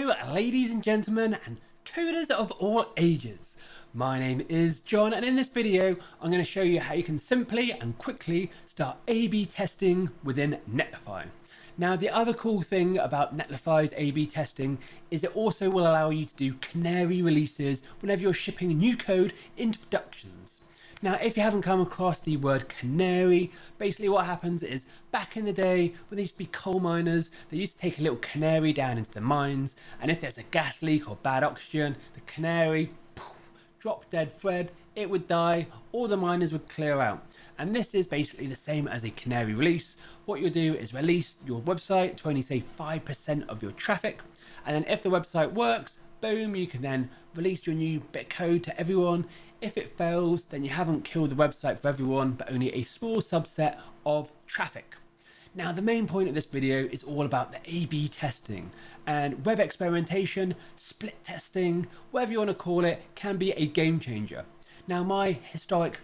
Hello ladies and gentlemen and coders of all ages. My name is John, and in this video I'm going to show you how you can simply and quickly start A/B testing within Netlify. Now, the other cool thing about Netlify's A/B testing is it also will allow you to do canary releases whenever you're shipping new code into productions. Now, if you haven't come across the word canary, basically what happens is back in the day when there used to be coal miners, they used to take a little canary down into the mines, and if there's a gas leak or bad oxygen, the canary, drop dead Fred, it would die, all the miners would clear out. And this is basically the same as a canary release. What you'll do is release your website to only say 5% of your traffic, and then if the website works, boom, you can then release your new bit of code to everyone. If it fails, then you haven't killed the website for everyone, but only a small subset of traffic. Now, the main point of this video is all about the A/B testing, and web experimentation, split testing, whatever you want to call it, can be a game changer. Now, my historic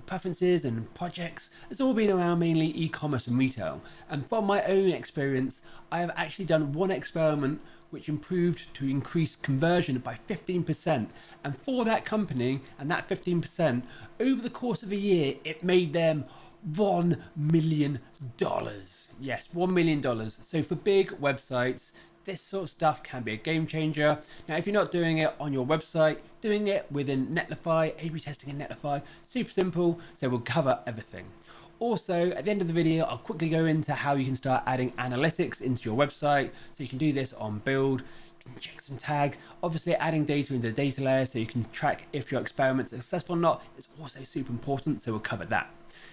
preferences and projects has all been around mainly e-commerce and retail, and from my own experience I have actually done one experiment which improved to increase conversion by 15%, and for that company and that 15%, over the course of a year it made them $1 million. Yes, $1 million. So for big websites, this sort of stuff can be a game changer. Now, if you're not doing it on your website, doing it within Netlify, A/B testing in Netlify, super simple, so we'll cover everything. Also, at the end of the video, I'll quickly go into how you can start adding analytics into your website. So you can do this on build, you can check some tag, obviously adding data into the data layer so you can track if your experiment is successful or not is also super important, so we'll cover that.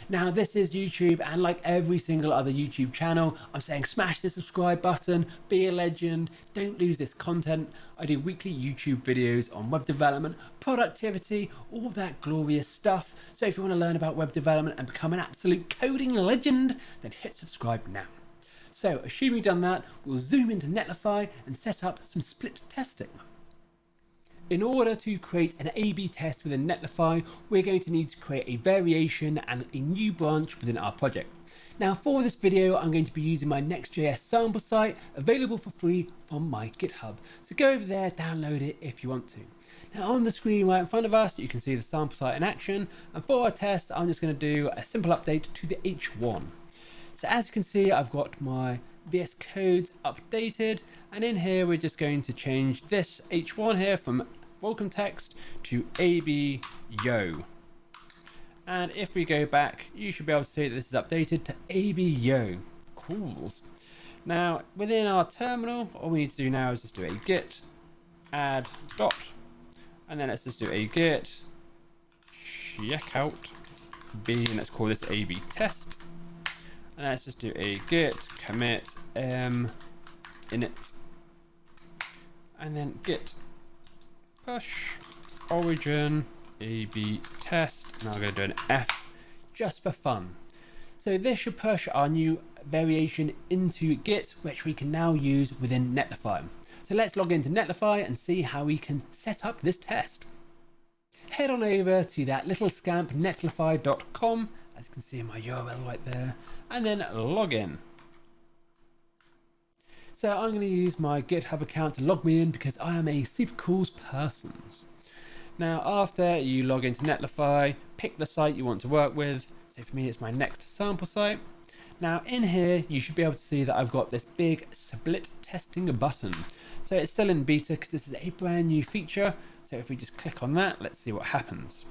Now, this is YouTube, and like every single other YouTube channel, I'm saying smash the subscribe button, be a legend, don't lose this content. I do weekly YouTube videos on web development, productivity, all that glorious stuff. So if you want to learn about web development and become an absolute coding legend, then hit subscribe now. So assuming you've done that, we'll zoom into Netlify and set up some split testing. In order to create an A/B test within Netlify, we're going to need to create a variation and a new branch within our project. Now, for this video, I'm going to be using my Next.js sample site, available for free from my GitHub. So go over there, download it if you want to. Now, on the screen right in front of us, you can see the sample site in action. And for our test, I'm just going to do a simple update to the H1. So as you can see, I've got my VS Code updated, and in here we're just going to change this H1 here from welcome text to AB yo. And if we go back, you should be able to see that this is updated to AB yo. Cool. Now, within our terminal, all we need to do now is just do a git add dot, and then let's just do a git checkout b, and let's call this AB test. And let's just do a git commit init, and then git push origin AB test, and I'm going to do an F just for fun. So this should push our new variation into Git, which we can now use within Netlify. So let's log into Netlify and see how we can set up this test. Head on over to that little scamp netlify.com, as you can see in my URL right there, and then log in. So I'm going to use my GitHub account to log me in because I am a super cool person. Now, after you log into Netlify, pick the site you want to work with. So for me, it's my next sample site. Now in here, you should be able to see that I've got this big split testing button. So it's still in beta because this is a brand new feature. So if we just click on that, let's see what happens.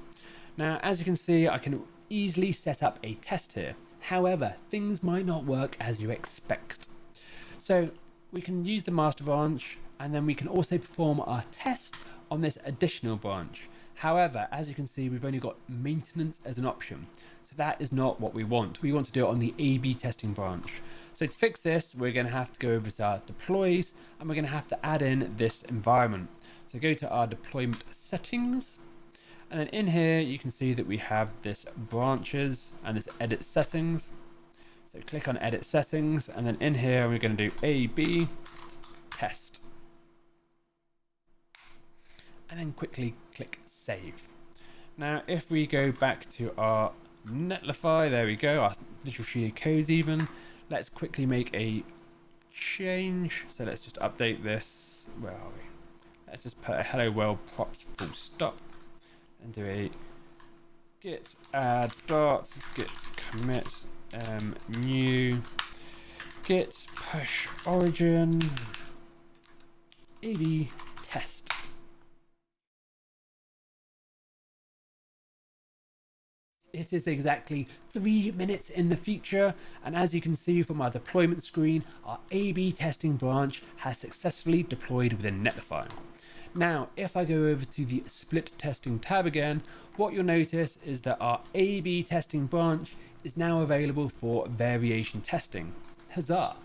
Now, as you can see, I can easily set up a test here. However, things might not work as you expect. So we can use the master branch, and then we can also perform our test on this additional branch. However, as you can see, we've only got maintenance as an option. So that is not what we want. We want to do it on the A/B testing branch. So to fix this, we're going to have to go over to our deploys, and we're going to have to add in this environment. So go to our deployment settings, and then in here, you can see that we have this branches and this edit settings. So click on edit settings, and then in here, we're going to do A/B test. And then quickly click save. Now, if we go back to our Netlify, there we go, our Visual Studio Codes even. Let's quickly make a change. So let's just update this where are we? Let's just put a hello world props full stop and do a git add dot git commit new git push origin AB test. It is exactly 3 minutes in the future, and as you can see from our deployment screen, our A/B testing branch has successfully deployed within Netlify. Now, if I go over to the split testing tab again, what you'll notice is that our A/B testing branch is now available for variation testing. Huzzah!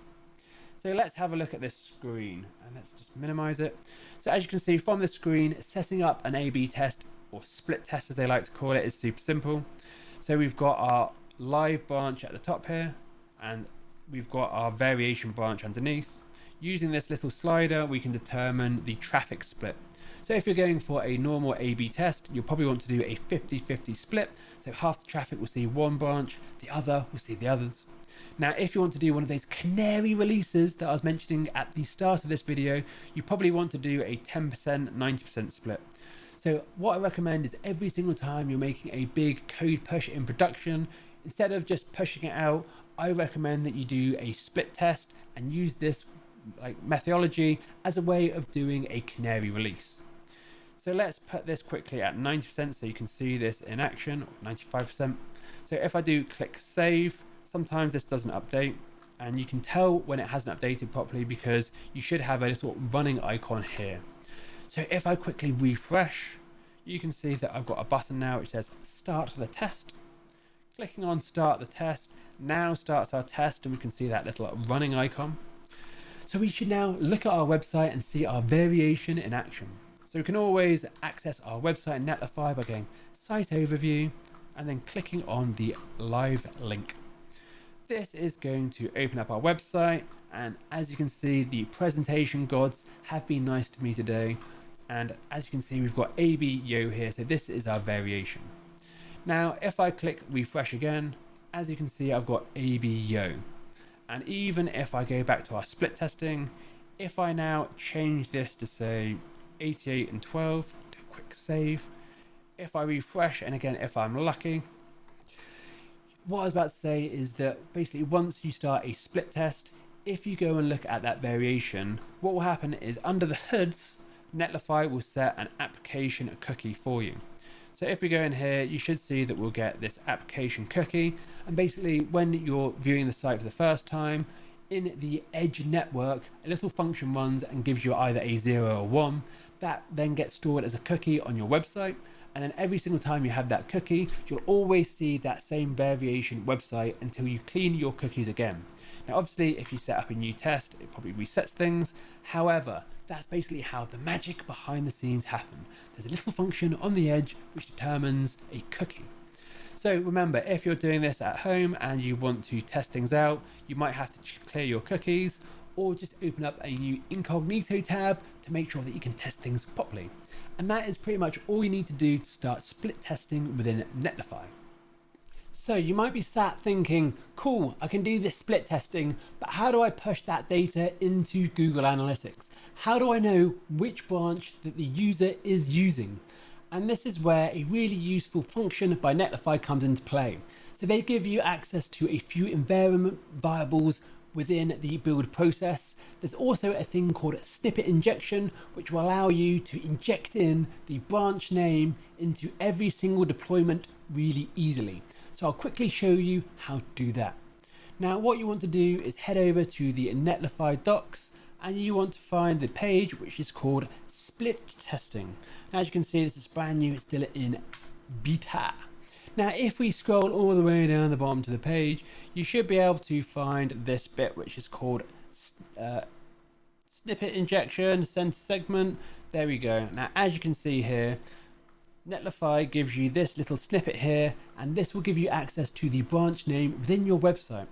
So let's have a look at this screen, and let's just minimize it. So as you can see from the screen, setting up an A/B test, or split test as they like to call it, is super simple. So we've got our live branch at the top here, and we've got our variation branch underneath. Using this little slider, we can determine the traffic split. So if you're going for a normal A/B test, you'll probably want to do a 50-50 split. So half the traffic will see one branch, the other will see the others. Now, if you want to do one of those canary releases that I was mentioning at the start of this video, you probably want to do a 10%, 90% split. So what I recommend is every single time you're making a big code push in production, instead of just pushing it out, I recommend that you do a split test and use this methodology as a way of doing a canary release. So let's put this quickly at 90% so you can see this in action, or 95%. So if I do click save, sometimes this doesn't update, and you can tell when it hasn't updated properly because you should have a little running icon here. So if I quickly refresh, you can see that I've got a button now which says start the test. Clicking on start the test now starts our test, and we can see that little running icon. So we should now look at our website and see our variation in action. So we can always access our website in Netlify by going site overview and then clicking on the live link. This is going to open up our website, and as you can see, the presentation gods have been nice to me today. And as you can see, we've got AB Yo here, so this is our variation. Now, if I click refresh again, as you can see, I've got AB Yo. And even if I go back to our split testing, if I now change this to say 88 and 12, do a quick save. If I refresh, and again, if I'm lucky, what I was about to say is that basically once you start a split test, if you go and look at that variation, what will happen is under the hoods, Netlify will set an application cookie for you. So if we go in here, you should see that we'll get this application cookie. And basically when you're viewing the site for the first time, in the edge network, a little function runs and gives you either a 0 or 1. That then gets stored as a cookie on your website. And then every single time you have that cookie, you'll always see that same variation website until you clean your cookies again. Now, obviously, if you set up a new test, it probably resets things. However, that's basically how the magic behind the scenes happen. There's a little function on the edge which determines a cookie. So remember, if you're doing this at home and you want to test things out, you might have to clear your cookies or just open up a new incognito tab to make sure that you can test things properly. And that is pretty much all you need to do to start split testing within Netlify. So you might be sat thinking, cool, I can do this split testing, but how do I push that data into Google Analytics? How do I know which branch that the user is using? And this is where a really useful function by Netlify comes into play. So they give you access to a few environment variables within the build process. There's also a thing called snippet injection, which will allow you to inject in the branch name into every single deployment really easily. So I'll quickly show you how to do that. Now, what you want to do is head over to the Netlify docs, and you want to find the page which is called split testing. Now, as you can see, this is brand new, it's still in beta. Now, if we scroll all the way down the bottom to the page, you should be able to find this bit which is called snippet injection, center segment. There we go. Now, as you can see here, Netlify gives you this little snippet here, and this will give you access to the branch name within your website.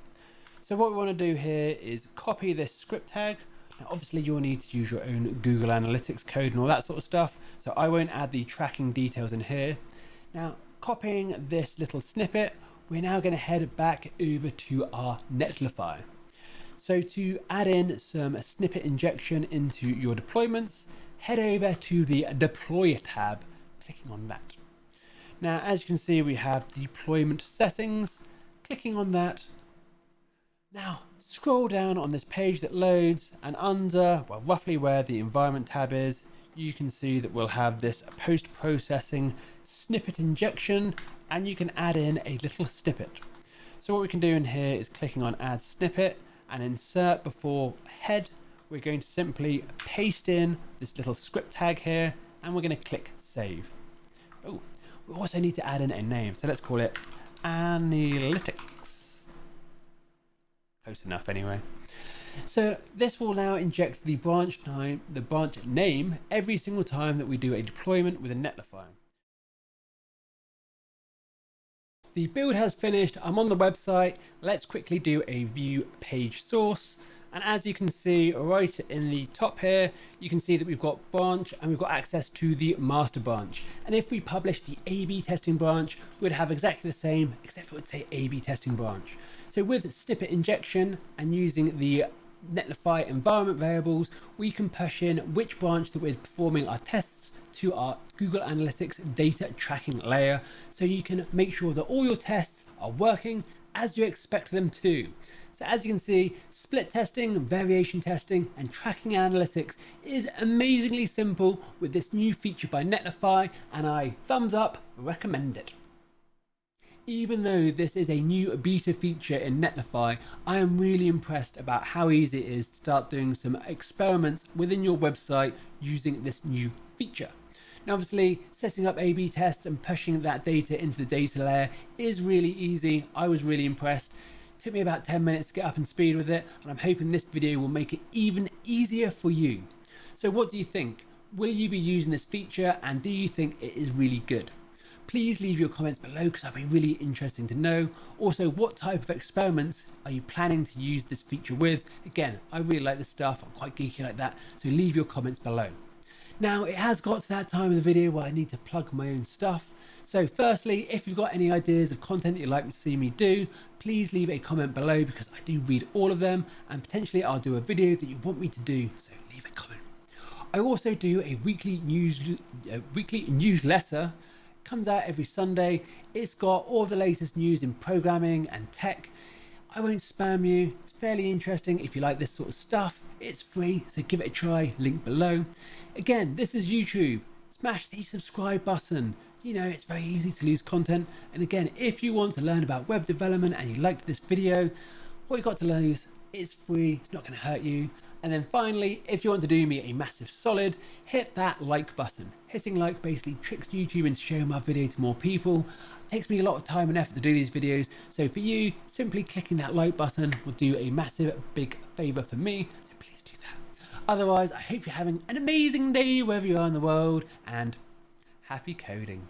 So what we want to do here is copy this script tag. Now, obviously you'll need to use your own Google Analytics code and all that sort of stuff, so I won't add the tracking details in here. Now, copying this little snippet, we're now going to head back over to our Netlify. So to add in some snippet injection into your deployments, head over to the Deploy tab, clicking on that. Now, as you can see, we have deployment settings, clicking on that. Now, scroll down on this page that loads, and under, well, roughly where the environment tab is, you can see that we'll have this post-processing snippet injection, and you can add in a little snippet. So what we can do in here is clicking on add snippet and insert before head. We're going to simply paste in this little script tag here, and we're going to click save. Oh, we also need to add in a name, so let's call it analytics. Close enough anyway. So this will now inject the branch name every single time that we do a deployment with a Netlify. The build has finished. I'm on the website. Let's quickly do a view page source. And as you can see right in the top here, you can see that we've got branch and we've got access to the master branch. And if we publish the A/B testing branch, we'd have exactly the same, except it would say A/B testing branch. So with snippet injection and using the Netlify environment variables, we can push in which branch that we're performing our tests to our Google Analytics data tracking layer, so you can make sure that all your tests are working as you expect them to. So as you can see, split testing, variation testing, and tracking analytics is amazingly simple with this new feature by Netlify, and I thumbs up recommend it. Even though this is a new beta feature in Netlify, I am really impressed about how easy it is to start doing some experiments within your website using this new feature. Now obviously, setting up A/B tests and pushing that data into the data layer is really easy. I was really impressed. It took me about 10 minutes to get up and speed with it, and I'm hoping this video will make it even easier for you. So what do you think? Will you be using this feature, and do you think it is really good? Please leave your comments below because that'd be really interesting to know. Also, what type of experiments are you planning to use this feature with? Again, I really like this stuff. I'm quite geeky like that. So leave your comments below. Now, it has got to that time of the video where I need to plug my own stuff. So firstly, if you've got any ideas of content that you'd like to see me do, please leave a comment below because I do read all of them, and potentially I'll do a video that you want me to do. So leave a comment. I also do a weekly newsletter. Comes out every Sunday. It's got all the latest news in programming and tech. I won't spam you. It's fairly interesting if you like this sort of stuff. It's free, so give it a try. Link below. Again, this is YouTube. Smash the subscribe button. You know, it's very easy to lose content. And again, if you want to learn about web development and you liked this video, what you got to lose, it's free. It's not going to hurt you. And then finally, if you want to do me a massive solid, hit that like button. Hitting like basically tricks YouTube into sharing my video to more people. It takes me a lot of time and effort to do these videos. So for you, simply clicking that like button will do a massive big favor for me. So please do that. Otherwise, I hope you're having an amazing day wherever you are in the world, and happy coding.